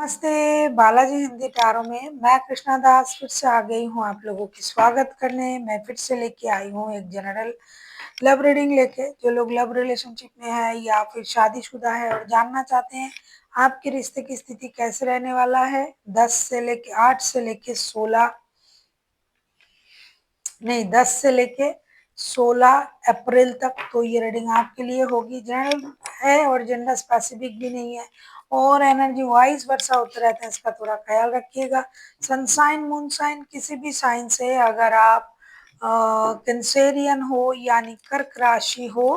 नमस्ते, बालाजी हिंदी टारो में मैं कृष्णा दास फिर से आ गई हूँ आप लोगों की स्वागत करने। मैं फिर से लेके आई हूँ एक जनरल लव रीडिंग लेके। जो लोग लव रिलेशनशिप में है या फिर शादीशुदा है और जानना चाहते हैं आपके रिश्ते की स्थिति कैसे रहने वाला है 8 से लेके 16 नहीं 10 से लेके 16 अप्रैल तक, तो ये रीडिंग आपके लिए होगी। जनरल है और जेंडर स्पेसिफिक भी नहीं है और एनर्जी वाइज वर्षा होते रहते हैं, इसका थोड़ा ख्याल रखिएगा। सनसाइन मून साइन किसी भी साइन से अगर आप कैंसेरियन हो यानी कर्क राशि हो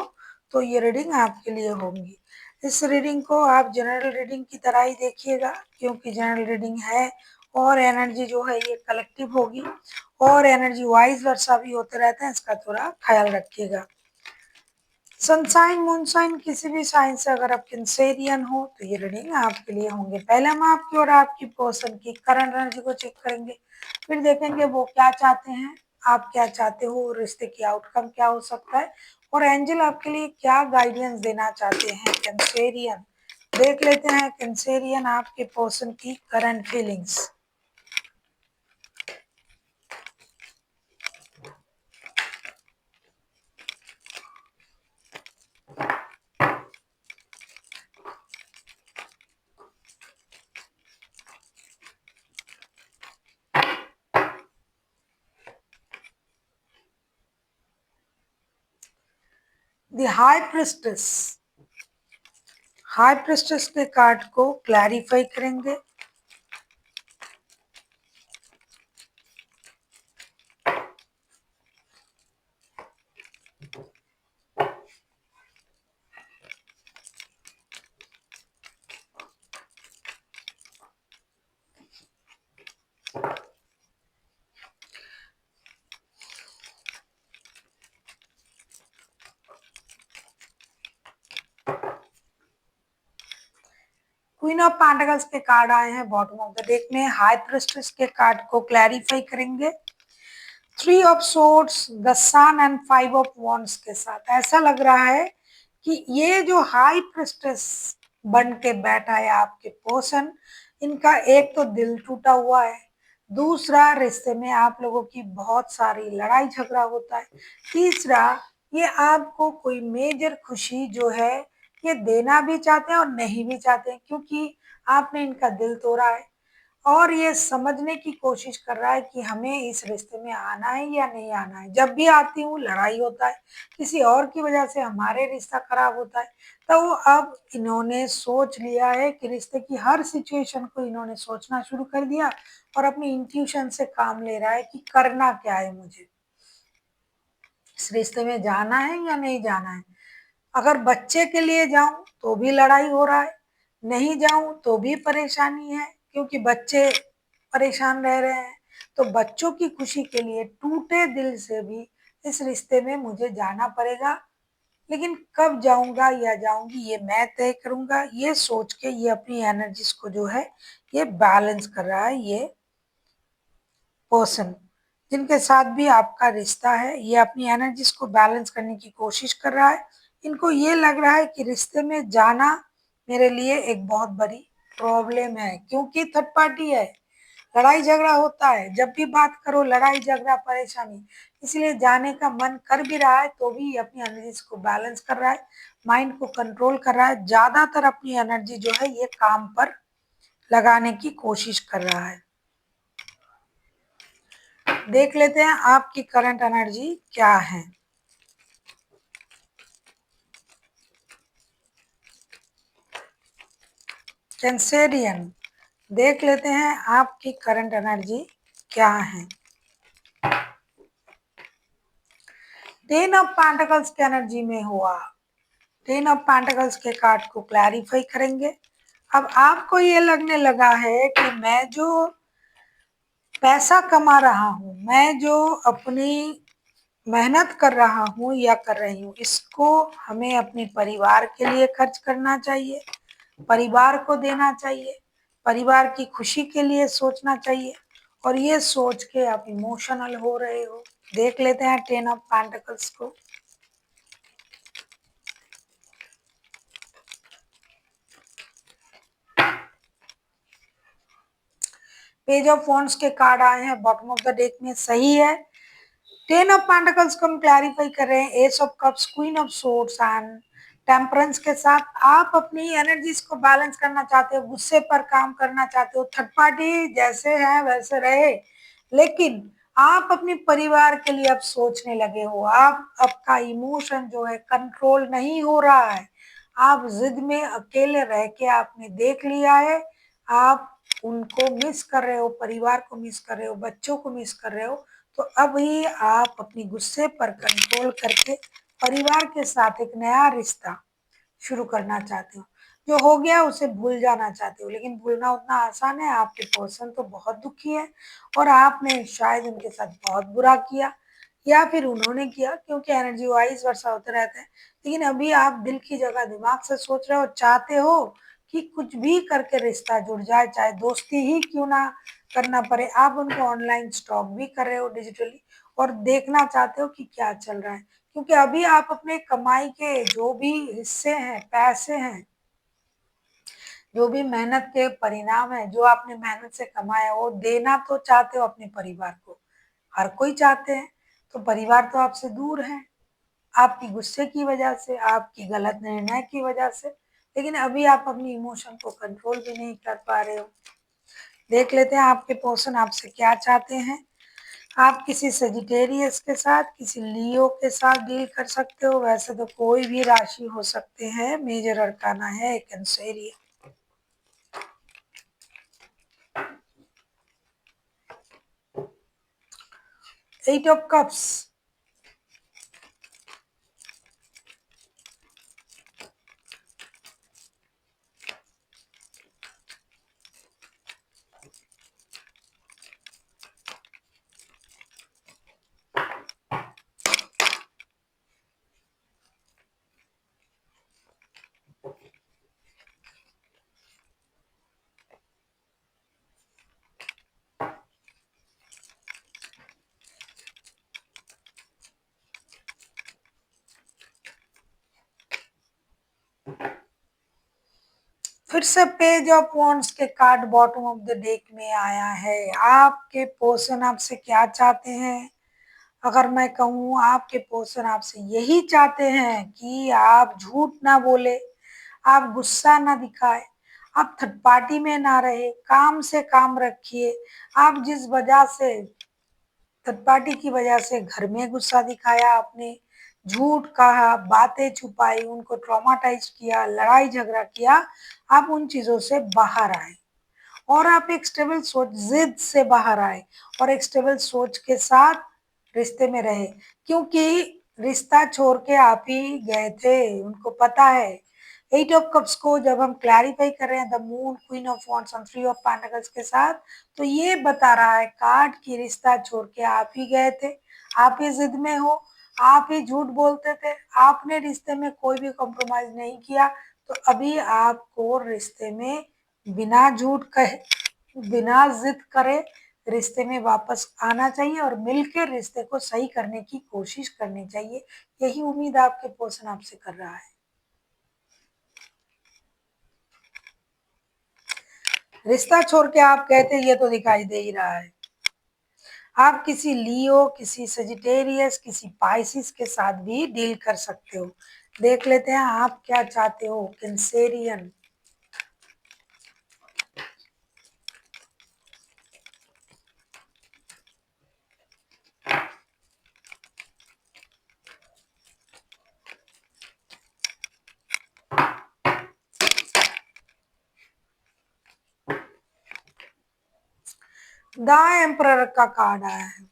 तो ये रीडिंग आपके लिए होगी। इस रीडिंग को आप जनरल रीडिंग की तरह ही देखिएगा क्योंकि जनरल रीडिंग है और एनर्जी जो है ये कलेक्टिव होगी और एनर्जी वाइज वर्षा भी होते रहते हैं, इसका थोड़ा ख्याल रखिएगा। सनसाइन मूनसाइन किसी भी साइन से अगर आप कैंसेरियन हो तो ये रीडिंग आपके लिए होंगे। पहले हम आपकी और आपकी पर्सन की करंट एनर्जी को चेक करेंगे, फिर देखेंगे वो क्या चाहते हैं, आप क्या चाहते हो, रिश्ते की आउटकम क्या हो सकता है और एंजल आपके लिए क्या गाइडेंस देना चाहते हैं। कैंसेरियन देख लेते हैं, कैंसेरियन आपके पर्सन की current feelings. The high priestess, high priestess के कार्ड को क्लैरिफाई करेंगे। क्वीन ऑफ पेंटिकल्स के कार्ड आए हैं बॉटम ऑफ द डेक में। हाई प्रिस्टेस के कार्ड को क्लैरिफाई करेंगे 3 of swords, the sun and 5 of wands के साथ। ऐसा लग रहा है कि ये जो हाई प्रिस्टेस बन के बैठा है आपके पर्सन, इनका एक तो दिल टूटा हुआ है, दूसरा रिश्ते में आप लोगों की बहुत सारी लड़ाई झगड़ा होता है, तीसरा ये आपको कोई मेजर खुशी जो है ये देना भी चाहते हैं और नहीं भी चाहते हैं क्योंकि आपने इनका दिल तोड़ा है और ये समझने की कोशिश कर रहा है कि हमें इस रिश्ते में आना है या नहीं आना है। जब भी आती हूँ लड़ाई होता है, किसी और की वजह से हमारे रिश्ता खराब होता है। तो अब इन्होंने सोच लिया है कि रिश्ते की हर सिचुएशन को इन्होंने सोचना शुरू कर दिया और अपनी इंट्यूशन से काम ले रहा है कि करना क्या है, मुझे इस रिश्ते में जाना है या नहीं जाना है। अगर बच्चे के लिए जाऊं तो भी लड़ाई हो रहा है, नहीं जाऊं तो भी परेशानी है क्योंकि बच्चे परेशान रह रहे हैं। तो बच्चों की खुशी के लिए टूटे दिल से भी इस रिश्ते में मुझे जाना पड़ेगा, लेकिन कब जाऊंगा या जाऊंगी ये मैं तय करूंगा। ये सोच के ये अपनी एनर्जीज को जो है ये बैलेंस कर रहा है। ये पर्सन जिनके साथ भी आपका रिश्ता है ये अपनी एनर्जीज को बैलेंस करने की कोशिश कर रहा है। इनको ये लग रहा है कि रिश्ते में जाना मेरे लिए एक बहुत बड़ी प्रॉब्लम है क्योंकि थर्ड पार्टी है, लड़ाई झगड़ा होता है, जब भी बात करो लड़ाई झगड़ा परेशानी, इसलिए जाने का मन कर भी रहा है तो भी ये अपनी एनर्जीज को बैलेंस कर रहा है, माइंड को कंट्रोल कर रहा है, ज्यादातर अपनी एनर्जी जो है ये काम पर लगाने की कोशिश कर रहा है। देख लेते हैं आपकी करंट एनर्जी क्या है। कैंसेरियन देख लेते हैं आपकी करंट एनर्जी क्या है। 10 ऑफ पेंटिकल्स की एनर्जी में हुआ, 10 ऑफ पेंटिकल्स के कार्ड को क्लैरिफाई करेंगे। अब आपको ये लगने लगा है कि मैं जो पैसा कमा रहा हूँ, मैं जो अपनी मेहनत कर रहा हूँ या कर रही हूँ, इसको हमें अपने परिवार के लिए खर्च करना चाहिए, परिवार को देना चाहिए, परिवार की खुशी के लिए सोचना चाहिए और ये सोच के आप इमोशनल हो रहे हो। देख लेते हैं 10 ऑफ पेंटिकल्स को। पेज ऑफ वॉन्ड्स के कार्ड आए हैं बॉटम ऑफ द डेक में, सही है। 10 ऑफ पेंटिकल्स को हम क्लैरिफाई कर रहे हैं, S of cups, queen of swords and temperance के साथ। आप अपनी एनर्जीज को बैलेंस करना चाहते हो, गुस्से पर काम करना चाहते हो, थर्ड पार्टी जैसे है वैसे रहे, लेकिन आप अपने परिवार के लिए अब सोचने लगे हो। आप आपका इमोशन जो है कंट्रोल नहीं हो रहा है, आप जिद में अकेले रह के आपने देख लिया है, आप उनको मिस कर रहे हो, परिवार को मिस कर रहे हो, बच्चों को मिस कर रहे हो। तो अभी आप अपनी गुस्से पर कंट्रोल करके परिवार के साथ एक नया रिश्ता शुरू करना चाहते हो। जो हो गया उसे भूल जाना चाहते हो, लेकिन भूलना उतना आसान है? आपके पर्सन तो बहुत दुखी है और आपने शायद उनके साथ बहुत बुरा किया या फिर उन्होंने किया, क्योंकि एनर्जी वाइज वर्षा होते रहते हैं। लेकिन अभी आप दिल की जगह दिमाग से सोच रहे हो, चाहते हो कि कुछ भी करके रिश्ता जुड़ जाए, चाहे दोस्ती ही क्यों ना करना पड़े। आप उनको ऑनलाइन स्टॉक भी कर रहे हो डिजिटली, और देखना चाहते हो कि क्या चल रहा है, क्योंकि अभी आप अपने कमाई के जो भी हिस्से हैं, पैसे हैं, जो भी मेहनत के परिणाम है, जो आपने मेहनत से कमाया, वो देना तो चाहते हो अपने परिवार को, हर कोई चाहते हैं। तो परिवार तो आपसे दूर है, आपकी गुस्से की वजह से, आपकी गलत निर्णय की वजह से। लेकिन अभी आप अपनी इमोशन को कंट्रोल भी नहीं कर पा रहे हो। देख लेते हैं आपके पर्सन आपसे क्या चाहते हैं। आप किसी सेजिटेरियस के साथ, किसी लियो के साथ डील कर सकते हो। वैसे तो कोई भी राशि हो सकते हैं, मेजर अरकाना है कैंसेरिया। 8 ऑफ कप्स, फिर से पेज ऑफ वॉन्ड्स के card bottom of the deck में आया है। आपके पर्सन आपसे क्या चाहते हैं? अगर मैं कहूँ, आपके पर्सन आपसे यही चाहते हैं कि आप झूठ ना बोले, आप गुस्सा ना दिखाए, आप थर्ड पार्टी में ना रहे, काम से काम रखिए। आप जिस वजह से, थर्ड पार्टी की वजह से घर में गुस्सा दिखाया आपने, झूठ कहा, बातें छुपाई, उनको ट्रॉमाटाइज किया, लड़ाई झगड़ा किया, आप उन चीजों से बाहर आए और आप एक स्टेबल सोच, जिद से बाहर आए और एक स्टेबल सोच के साथ रिश्ते में रहे, क्योंकि रिश्ता छोड़ के आप ही गए थे, उनको पता है। 8 ऑफ कप्स को जब हम क्लैरिफाई कर रहे हैं, the moon, queen of wands और 3 ऑफ पेंटिकल्स के साथ, तो ये बता रहा है कार्ड की रिश्ता छोड़ के आप ही गए थे, आप ही जिद में हो, आप ही झूठ बोलते थे, आपने रिश्ते में कोई भी कॉम्प्रोमाइज नहीं किया। तो अभी आपको रिश्ते में बिना झूठ कहे, बिना जिद करे रिश्ते में वापस आना चाहिए और मिलकर रिश्ते को सही करने की कोशिश करनी चाहिए। यही उम्मीद आपके पर्सन आपसे कर रहा है। रिश्ता छोड़ के आप कहते, ये तो दिखाई दे ही रहा है। आप किसी लियो, किसी सजिटेरियस, किसी पाइसिस के साथ भी डील कर सकते हो। देख लेते हैं आप क्या चाहते हो कैंसेरियन। द एम्परर का कार्ड आया है।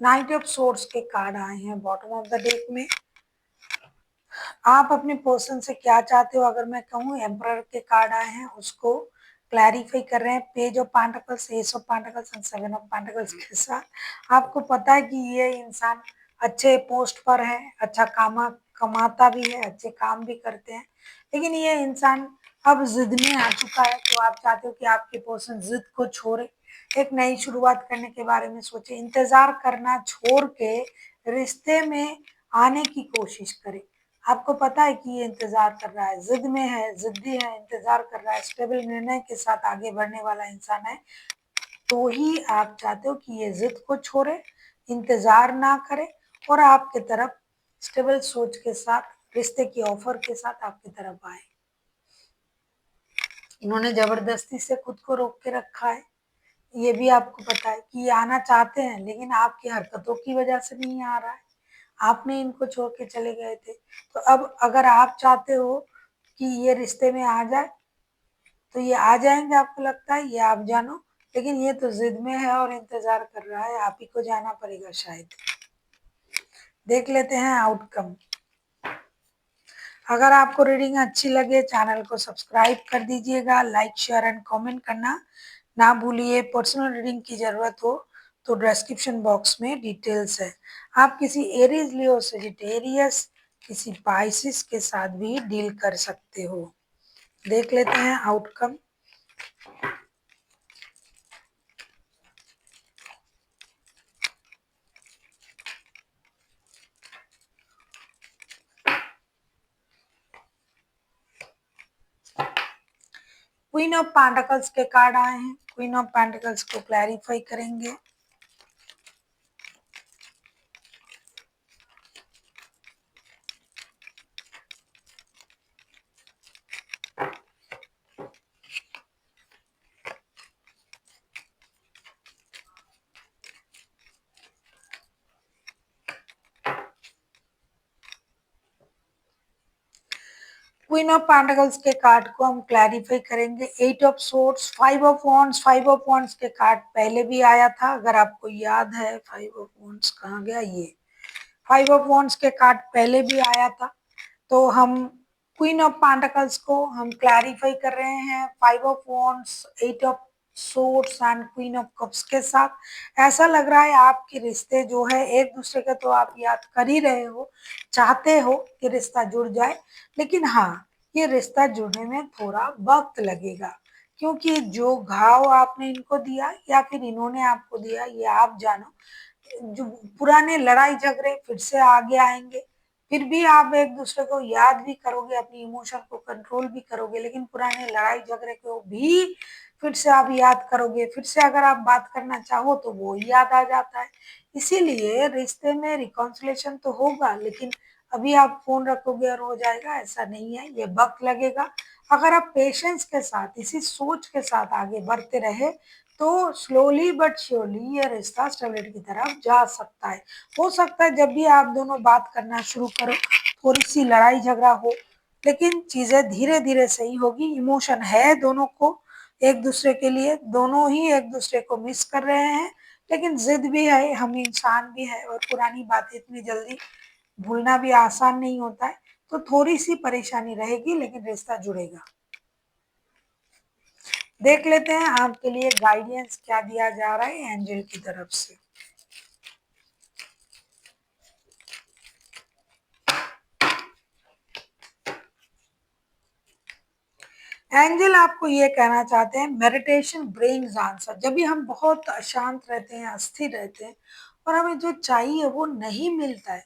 नाइट ऑफ सोर्ड्स के कार्ड आए हैं बॉटम ऑफ द डेक में। आप अपने पर्सन से क्या चाहते हो? अगर मैं कहूँ एम्परर के कार्ड आए हैं उसको क्लैरिफाई कर रहे हैं page of pentacles, S of pentacles and seven of pentacles के साथ। आपको पता है कि ये इंसान अच्छे पोस्ट पर है, अच्छा कमाता भी है, अच्छे काम भी करते हैं, लेकिन ये इंसान अब जिद में आ चुका है। तो आप चाहते हो कि आपके पर्सन जिद को छोड़े, एक नई शुरुआत करने के बारे में सोचे, इंतजार करना छोड़ के रिश्ते में आने की कोशिश करे। आपको पता है कि ये इंतजार कर रहा है, जिद में है, जिद्दी है, इंतजार कर रहा है, स्टेबल निर्णय के साथ आगे बढ़ने वाला इंसान है। तो ही आप चाहते हो कि ये जिद को छोड़े, इंतजार ना करे और आपके तरफ स्टेबल सोच के साथ, रिश्ते की ऑफर के साथ आपकी तरफ आए। इन्होंने जबरदस्ती से खुद को रोक के रखा है। ये भी आपको पता है कि ये आना चाहते हैं, लेकिन आपकी हरकतों की वजह से नहीं आ रहा है। आपने इनको छोड़ के चले गए थे। तो अब अगर आप चाहते हो कि ये रिश्ते में आ जाए, तो ये आ जाएंगे, आपको लगता है, ये आप जानो। लेकिन ये तो जिद में है और इंतजार कर रहा है, आप ही को जाना पड़ेगा शायद। देख लेते हैं आउटकम। अगर आपको रीडिंग अच्छी लगे चैनल को सब्सक्राइब कर दीजिएगा, लाइक शेयर एंड कमेंट करना ना भूलिए। पर्सनल रीडिंग की जरूरत हो तो डिस्क्रिप्शन बॉक्स में डिटेल्स है। आप किसी एरीज लियो सजिटेरियस, किसी पाइसिस के साथ भी डील कर सकते हो। देख लेते हैं आउटकम। क्वीन ऑफ पेंटिकल्स के कार्ड आए हैं, क्वीन ऑफ पेंटिकल्स को क्लैरिफाई करेंगे। क्वीन ऑफ पेंटिकल्स के कार्ड को हम क्लैरिफाई करेंगे। Eight of swords, five of wands, five of wands के कार्ड पहले भी आया था, अगर आपको याद है। फाइव ऑफ वॉन्ड्स कहाँ गया? ये फाइव ऑफ वॉन्ड्स के कार्ड पहले भी आया था। तो हम क्वीन ऑफ पेंटिकल्स को हम क्लैरिफाई कर रहे हैं five of wands, eight of swords and queen of cups के साथ। ऐसा लग रहा है आपके रिश्ते जो है एक दूसरे का, तो आप याद कर ही रहे हो, चाहते हो कि रिश्ता जुड़ जाए, लेकिन हाँ, ये रिश्ता जुड़ने में थोड़ा वक्त लगेगा, क्योंकि जो घाव आपने इनको दिया या फिर इन्होंने आपको दिया, ये आप जानो। जो पुराने लड़ाई झगड़े फिर से आगे आएंगे, फिर भी आप एक दूसरे को याद भी करोगे, अपनी इमोशन को कंट्रोल भी करोगे, लेकिन पुराने लड़ाई झगड़े को भी फिर से आप याद करोगे। फिर से अगर आप बात करना चाहो तो वो याद आ जाता है। इसीलिए रिश्ते में रिकॉन्सिलेशन तो होगा, लेकिन अभी आप फोन रखोगे और हो जाएगा, ऐसा नहीं है, ये वक्त लगेगा। अगर आप पेशेंस के साथ, इसी सोच के साथ आगे बढ़ते रहे, तो स्लोली बट श्योरली ये रिश्ता स्टेबिलिटी की तरफ जा सकता है। हो सकता है जब भी आप दोनों बात करना शुरू करो, थोड़ी सी लड़ाई झगड़ा हो, लेकिन चीजें धीरे धीरे सही होगी। इमोशन है दोनों को एक दूसरे के लिए, दोनों ही एक दूसरे को मिस कर रहे हैं, लेकिन जिद भी है, हम इंसान भी है, और पुरानी बातें इतनी जल्दी भूलना भी आसान नहीं होता है। तो थोड़ी सी परेशानी रहेगी, लेकिन रिश्ता जुड़ेगा। देख लेते हैं आपके लिए गाइडेंस क्या दिया जा रहा है एंजल की तरफ से। एंजल आपको ये कहना चाहते हैं, मेडिटेशन ब्रिंग्स आंसर। जब भी हम बहुत अशांत रहते हैं, अस्थिर रहते हैं और हमें जो चाहिए वो नहीं मिलता है,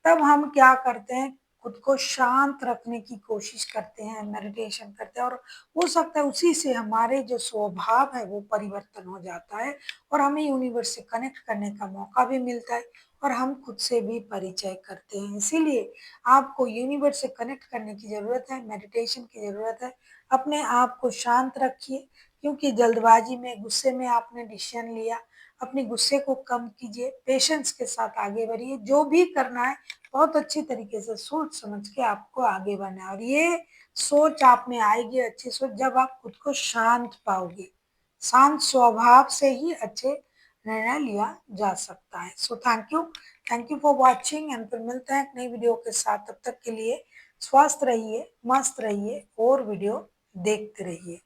तब हम क्या करते हैं, खुद को शांत रखने की कोशिश करते हैं, मेडिटेशन करते हैं, और हो सकता है उसी से हमारे जो स्वभाव है वो परिवर्तन हो जाता है और हमें यूनिवर्स से कनेक्ट करने का मौका भी मिलता है और हम खुद से भी परिचय करते हैं। इसीलिए आपको यूनिवर्स से कनेक्ट करने की जरूरत है, मेडिटेशन की जरूरत है। अपने आप को शांत रखिए, क्योंकि जल्दबाजी में, गुस्से में आपने डिसीजन लिया। अपने गुस्से को कम कीजिए, पेशेंस के साथ आगे बढ़िए। जो भी करना है बहुत अच्छी तरीके से सोच समझ के आपको आगे बढ़ना है, और ये सोच आप में आएगी, अच्छी सोच, जब आप खुद को शांत पाओगे। शांत स्वभाव से ही अच्छे निर्णय लिया जा सकता है। So thank you for watching, and फिर मिलते हैं एक नई वीडियो के साथ। तब तक के लिए स्वस्थ रहिए, मस्त रहिए और वीडियो देखते रहिए।